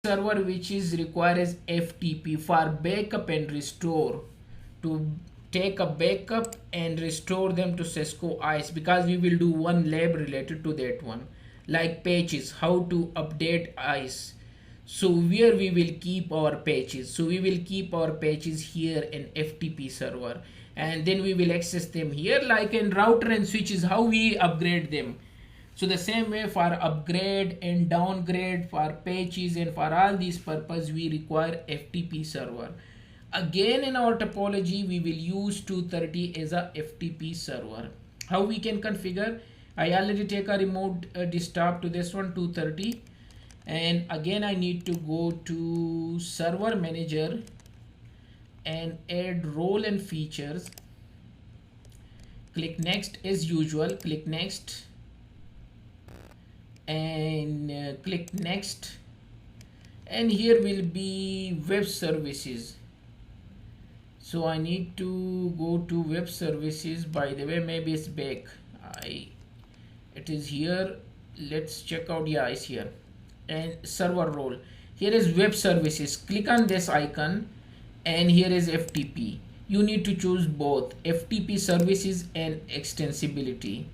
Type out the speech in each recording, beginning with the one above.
server which is requires FTP for backup and restore, to take a backup and restore them to Cisco ISE, because we will do one lab related to that one, like patches, how to update ISE. So where we will keep our patches, so we will keep our patches here in FTP server, and then we will access them here, like in router and switches, how we upgrade them. So the same way for upgrade and downgrade, for patches and for all these purpose, we require FTP server. Again, in our topology, we will use 230 as a FTP server. How we can configure? I already take a remote desktop to this one, 230. And again, I need to go to server manager and add role and features. Click next as usual, click next, and click next, and here will be web services. So I need to go to web services. By the way, maybe it's back. It is here. Let's check out. Yeah, it's here. And server role. Here is web services. Click on this icon, and here is FTP. You need to choose both FTP services and extensibility.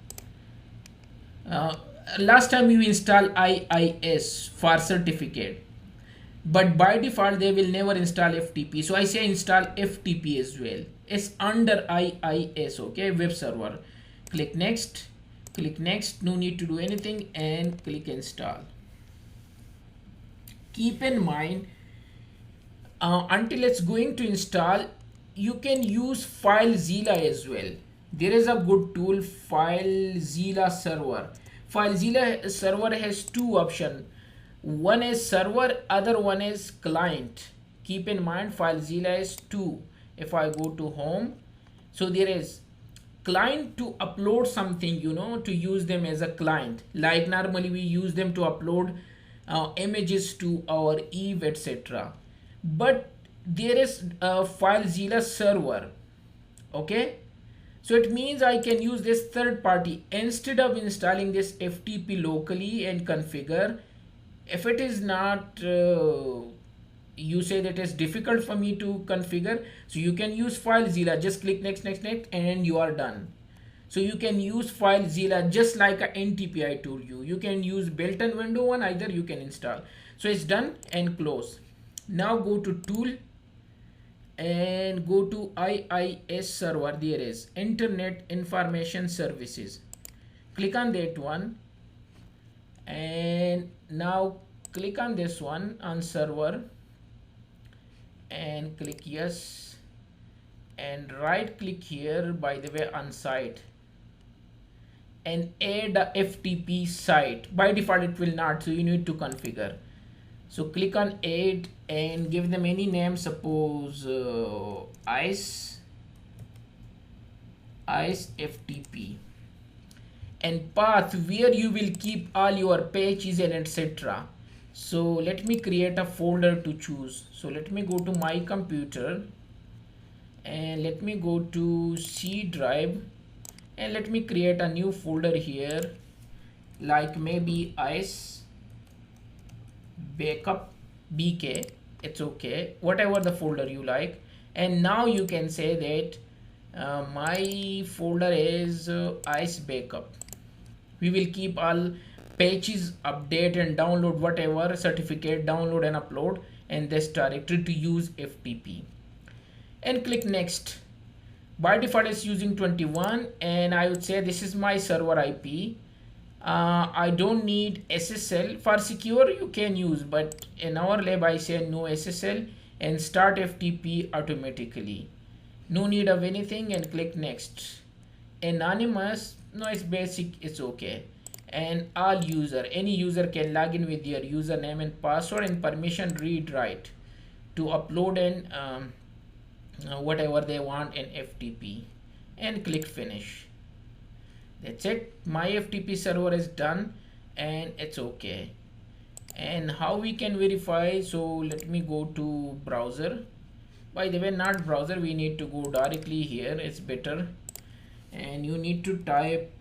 Last time you install IIS for certificate, but by default they will never install FTP. So I say install FTP as well. It's under IIS, okay, web server. Click next, no need to do anything, and click install. Keep in mind, until it's going to install, you can use FileZilla as well. There is a good tool, FileZilla server. FileZilla server has two options. One is server, other one is client. Keep in mind, FileZilla is two. If I go to home, so there is client to upload something, to use them as a client. Like normally we use them to upload images to our Eve, etc. But there is a FileZilla server, okay? So it means I can use this third party instead of installing this FTP locally and configure. If it is not, you say that it's difficult for me to configure, so you can use FileZilla. Just click next, and you are done. So you can use FileZilla just like a NTP I told you. You can use built-in window one, either you can install. So it's done, and close. Now go to tool and go to IIS server. There is Internet Information Services. Click on that one, and now click on this one on server and click yes, and right click here, by the way, on site, and add a FTP site. By default it will not, so you need to configure. So click on add and give them any name, suppose ISE FTP, and path where you will keep all your patches and etc. So let me create a folder to choose. So let me go to my computer, and let me go to C drive, and let me create a new folder here, like maybe ISE backup BK. It's okay, whatever the folder you like. And now you can say that my folder is ISE backup. We will keep all patches, update and download, whatever certificate, download and upload in this directory to use FTP, and click next. By default it's using 21, and I would say this is my server IP. I don't need SSL. For secure you can use, but in our lab I say no SSL, and start FTP automatically. No need of anything, and click next. Anonymous, no, it's basic, it's okay. And all user, any user can log in with their username and password, and permission read write to upload and whatever they want in FTP, and click finish. That's it. My FTP server is done, and it's okay. And how we can verify? So let me go to browser. By the way, not browser, we need to go directly here, it's better. And you need to type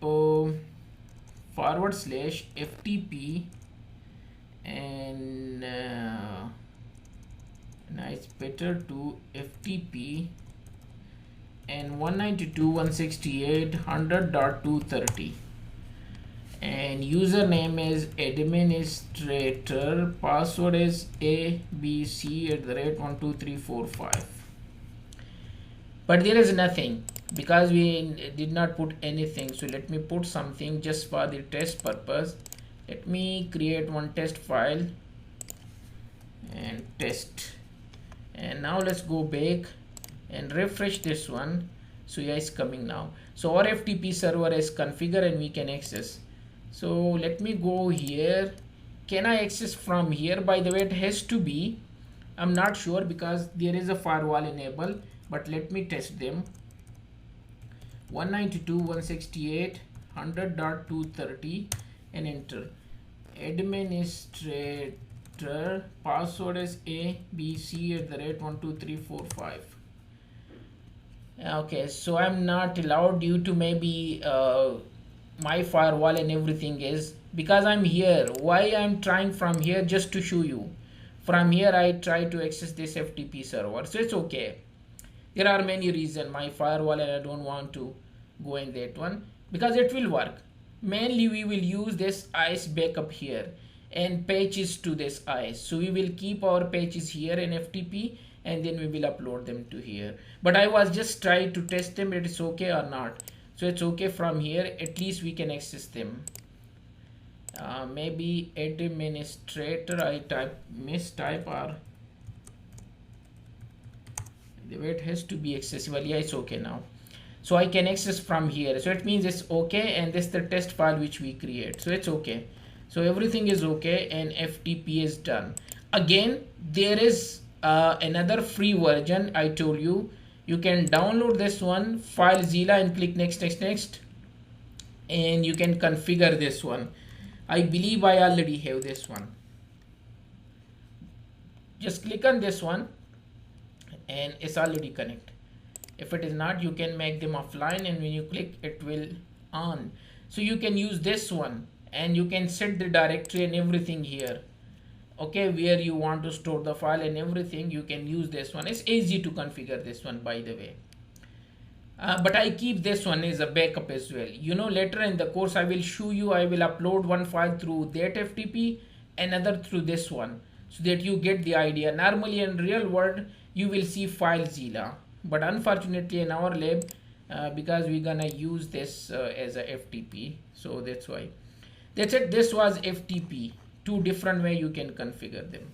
/FTP and better to FTP and 192.168.100.230, and username is administrator, password is abc@12345. But there is nothing because we did not put anything. So let me put something just for the test purpose. Let me create one test file and test, and now let's go back and refresh this one. So yeah, it's coming now. So our FTP server is configured and we can access. So let me go here. Can I access from here? By the way, it has to be, I'm not sure because there is a firewall enabled, but let me test them. 192.168.100.230 and enter. Administrator, password is abc@12345. Okay, so I'm not allowed due to maybe my firewall and everything is because I'm here. Why I'm trying from here? Just to show you. From here I try to access this FTP server, so it's okay. There are many reasons my firewall, and I don't want to go in that one because it will work. Mainly we will use this ISE backup here and patches to this ISE. So we will keep our patches here in FTP and then we will upload them to here. But I was just trying to test them, it is okay or not. So it's okay from here, at least we can access them. Maybe administrator, I mistype, or the way it has to be accessible. Yeah, it's okay now. So I can access from here. So it means it's okay, and this is the test file which we create. So it's okay. So everything is okay and FTP is done. Again, there is another free version. I told you, you can download this one, FileZilla, and click next, and you can configure this one. I believe I already have this one. Just click on this one and it's already connected. If it is not, you can make them offline, and when you click it will on. So you can use this one and you can set the directory and everything here. Okay, where you want to store the file and everything, you can use this one. It's easy to configure this one, by the way. But I keep this one as a backup as well. You know, later in the course I will show you, I will upload one file through that FTP, another through this one, so that you get the idea. Normally in real world you will see FileZilla, but unfortunately in our lab, because we're gonna use this as a FTP, so that's why. That's it. This was FTP. Two different way you can configure them.